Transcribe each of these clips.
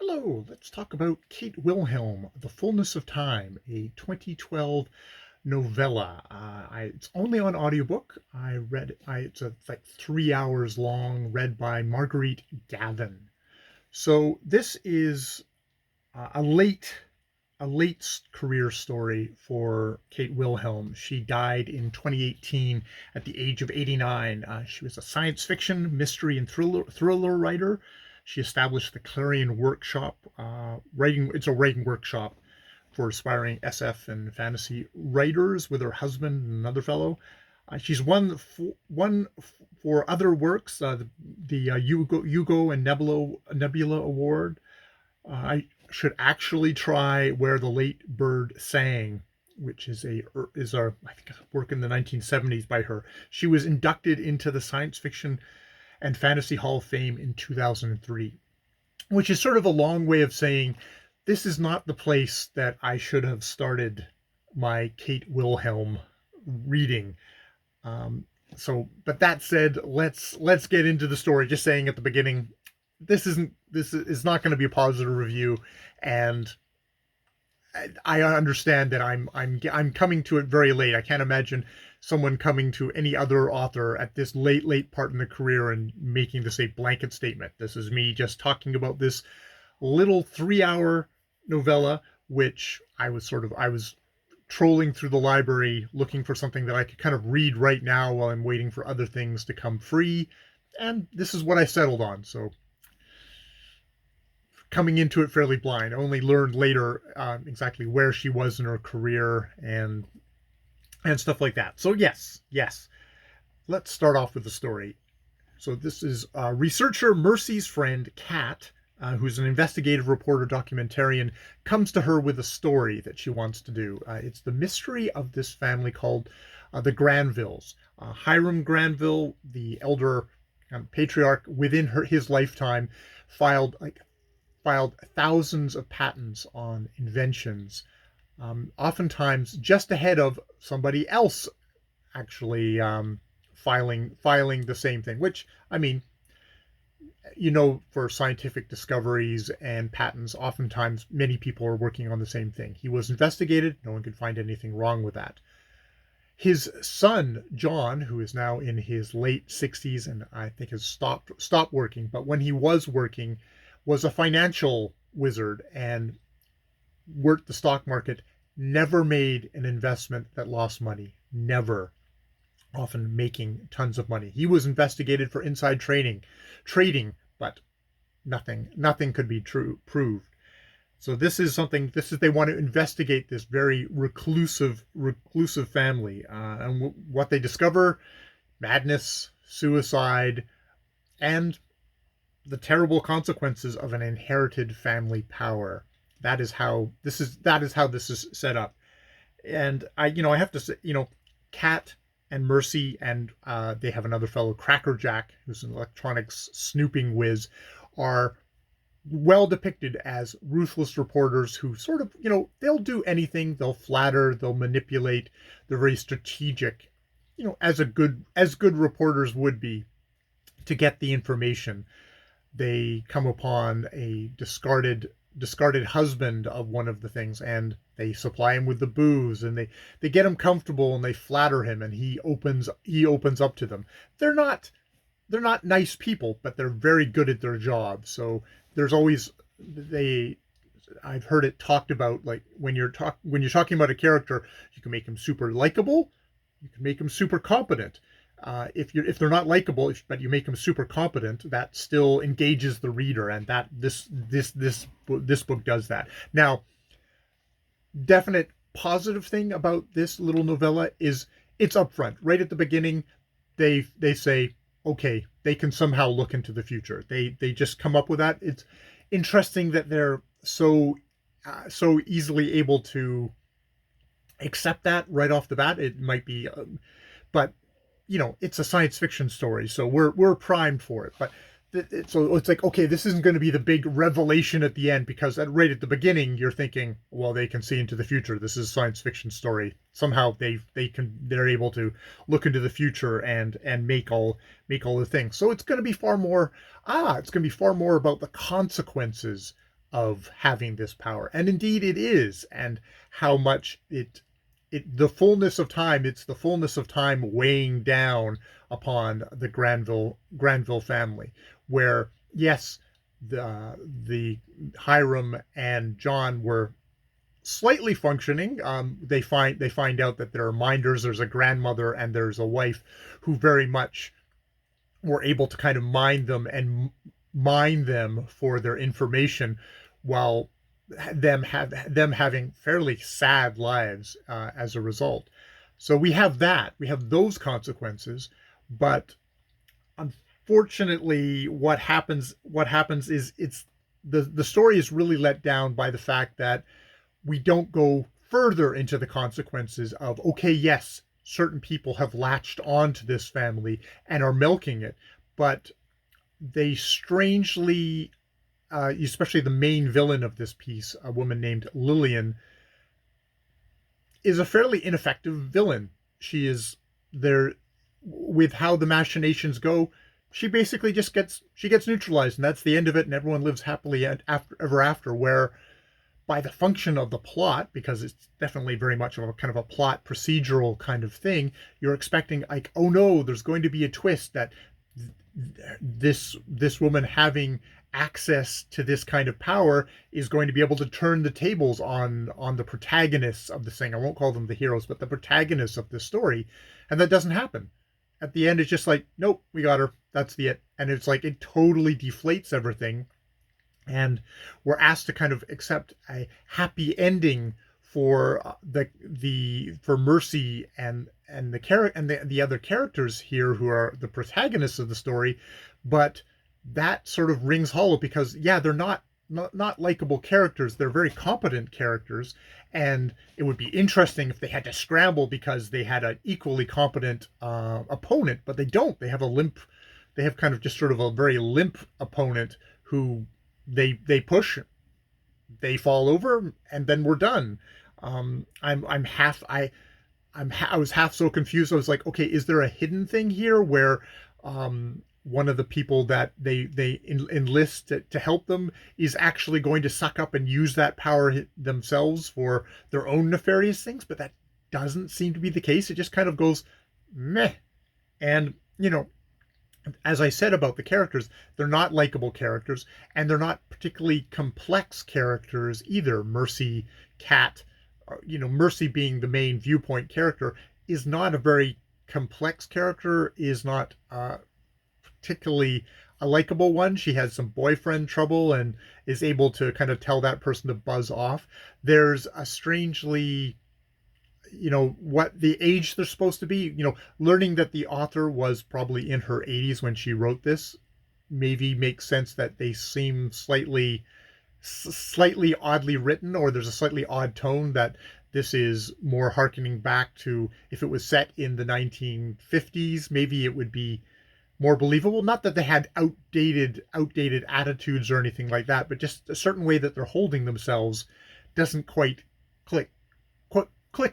Hello, let's talk about Kate Wilhelm, The Fullness of Time, a 2012 novella. It's only on audiobook. It's like 3 hours long, read by Marguerite Gavin. So this is a late career story for Kate Wilhelm. She died in 2018 at the age of 89. She was a science fiction, mystery, and thriller writer. She established the Clarion Workshop, writing. It's a writing workshop for aspiring SF and fantasy writers with her husband and another fellow. She's won for other works, the Hugo and Nebula Award. I should actually try Where the Late Bird Sang, which is a I think a work in the 1970s by her. She was inducted into the Science Fiction and Fantasy Hall of Fame in 2003, which is sort of a long way of saying this is not the place that I should have started my Kate Wilhelm reading. Um, but that said, let's get into the story. Just saying at the beginning, this is not going to be a positive review, and I understand that I'm coming to it very late. I can't imagine someone coming to any other author at this late part in the career and making this a blanket statement. This is me just talking about this little 3 hour novella, which I was trolling through the library looking for something that I could kind of read right now while I'm waiting for other things to come free, and this is what I settled on. So coming into it fairly blind. I only learned later exactly where she was in her career and stuff like that. So yes. Let's start off with the story. So this is researcher Mercy's friend Kat, who's an investigative reporter documentarian, comes to her with a story that she wants to do. It's the mystery of this family called the Granvilles. Hiram Granville, the elder patriarch within his lifetime, filed thousands of patents on inventions, oftentimes just ahead of somebody else actually filing the same thing. Which, I mean, for scientific discoveries and patents, oftentimes many people are working on the same thing. He was investigated. No one could find anything wrong with that. His son, John, who is now in his late 60s and I think has stopped working, but when he was working, was a financial wizard and worked the stock market, never made an investment that lost money. Never. Often making tons of money. He was investigated for inside trading, but nothing could be proved. So they want to investigate this very reclusive family, and what they discover: madness, suicide, and the terrible consequences of an inherited family power. That is how this is set up. And I have to say, Kat and Mercy, and they have another fellow, Crackerjack, who's an electronics snooping whiz, are well depicted as ruthless reporters who sort of, they'll do anything. They'll flatter, they'll manipulate. They're very strategic, as good reporters would be, to get the information. They come upon a discarded husband of one of the things, and they supply him with the booze, and they get him comfortable, and they flatter him, and he opens up to them. They're not nice people, but they're very good at their job. So there's always I've heard it talked about, like when you're talking about a character, you can make him super likable, you can make him super competent. If they're not likable, but you make them super competent, that still engages the reader, and that this book does that. Now, definite positive thing about this little novella is it's upfront. Right at the beginning, they say, okay, they can somehow look into the future. They just come up with that. It's interesting that they're so easily able to accept that right off the bat. It might be, but it's a science fiction story, so we're primed for it. But so it's like, okay, this isn't going to be the big revelation at the end, because right at the beginning you're thinking, well, they can see into the future. This is a science fiction story. Somehow they're able to look into the future and make all the things. So it's going to be far more about the consequences of having this power. And indeed it is, and how much the fullness of time, it's the fullness of time weighing down upon the Granville family, where yes, the Hiram and John were slightly functioning. They find out that there are minders. There's a grandmother and there's a wife who very much were able to kind of mine them and mine them for their information, while them having fairly sad lives as a result. So we have those consequences, but unfortunately, what happens is the story is really let down by the fact that we don't go further into the consequences of, okay, yes, certain people have latched onto this family and are milking it, but they strangely, especially the main villain of this piece, a woman named Lillian, is a fairly ineffective villain. She is there with how the machinations go. She basically just gets neutralized, and that's the end of it, and everyone lives happily ever after. Where by the function of the plot, because it's definitely very much of a kind of a plot procedural kind of thing, you're expecting, like, oh no, there's going to be a twist that this woman having access to this kind of power is going to be able to turn the tables on the protagonists of this thing. I won't call them the heroes, but the protagonists of this story, and that doesn't happen. At the end, it's just like, nope, we got her. That's the it. And it's like it totally deflates everything, and we're asked to kind of accept a happy ending for for Mercy and the other characters here who are the protagonists of the story, but that sort of rings hollow because yeah, they're not likable characters. They're very competent characters, and it would be interesting if they had to scramble because they had an equally competent opponent, but they don't. They have a limp. They have kind of just sort of a very limp opponent who they push, they fall over, and then we're done. I'm half I was half so confused. I was like, okay, is there a hidden thing here where one of the people that they enlist to help them is actually going to suck up and use that power themselves for their own nefarious things? But that doesn't seem to be the case. It just kind of goes meh. And as I said about the characters, they're not likable characters, and they're not particularly complex characters either. Mercy, Cat, Mercy being the main viewpoint character, is not a very complex character, is not particularly a likable one. She has some boyfriend trouble and is able to kind of tell that person to buzz off. There's a strangely what the age they're supposed to be, learning that the author was probably in her 80s when she wrote this maybe makes sense that they seem slightly oddly written, or there's a slightly odd tone that this is more harkening back to if it was set in the 1950s, maybe it would be more believable. Not that they had outdated attitudes or anything like that, but just a certain way that they're holding themselves doesn't quite click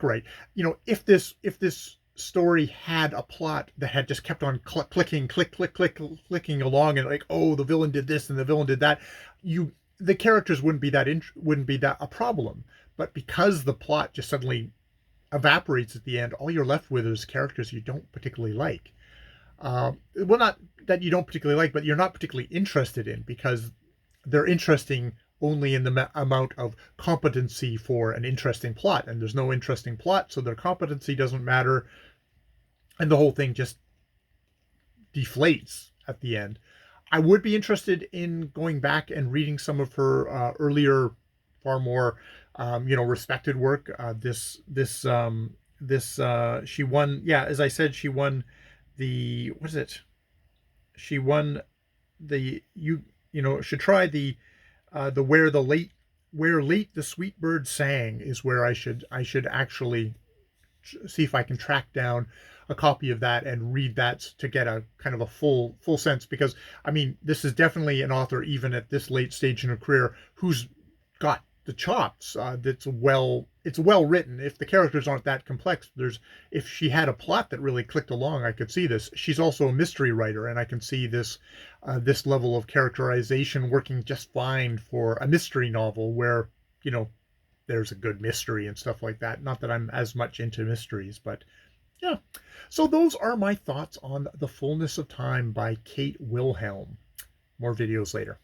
right. If this story had a plot that had just kept on clicking along, and like, oh, the villain did this and the villain did that, the characters wouldn't be that a problem. But because the plot just suddenly evaporates at the end, all you're left with is characters you don't particularly like. Well, not that you don't particularly like, but you're not particularly interested in, because they're interesting only in the amount of competency for an interesting plot, and there's no interesting plot, so their competency doesn't matter, and the whole thing just deflates at the end. I would be interested in going back and reading some of her earlier, far more respected work. She won, yeah, as I said, she won the, what is it, she won the, should try the where late the sweet bird sang is where I should actually see if I can track down a copy of that and read that to get a kind of a full sense, because I mean, this is definitely an author, even at this late stage in her career, who's got the chops. It's well written. If the characters aren't that complex, if she had a plot that really clicked along, I could see this. She's also a mystery writer, and I can see this level of characterization working just fine for a mystery novel where, you know, there's a good mystery and stuff like that. Not that I'm as much into mysteries, but yeah. So those are my thoughts on The Fullness of Time by Kate Wilhelm. More videos later.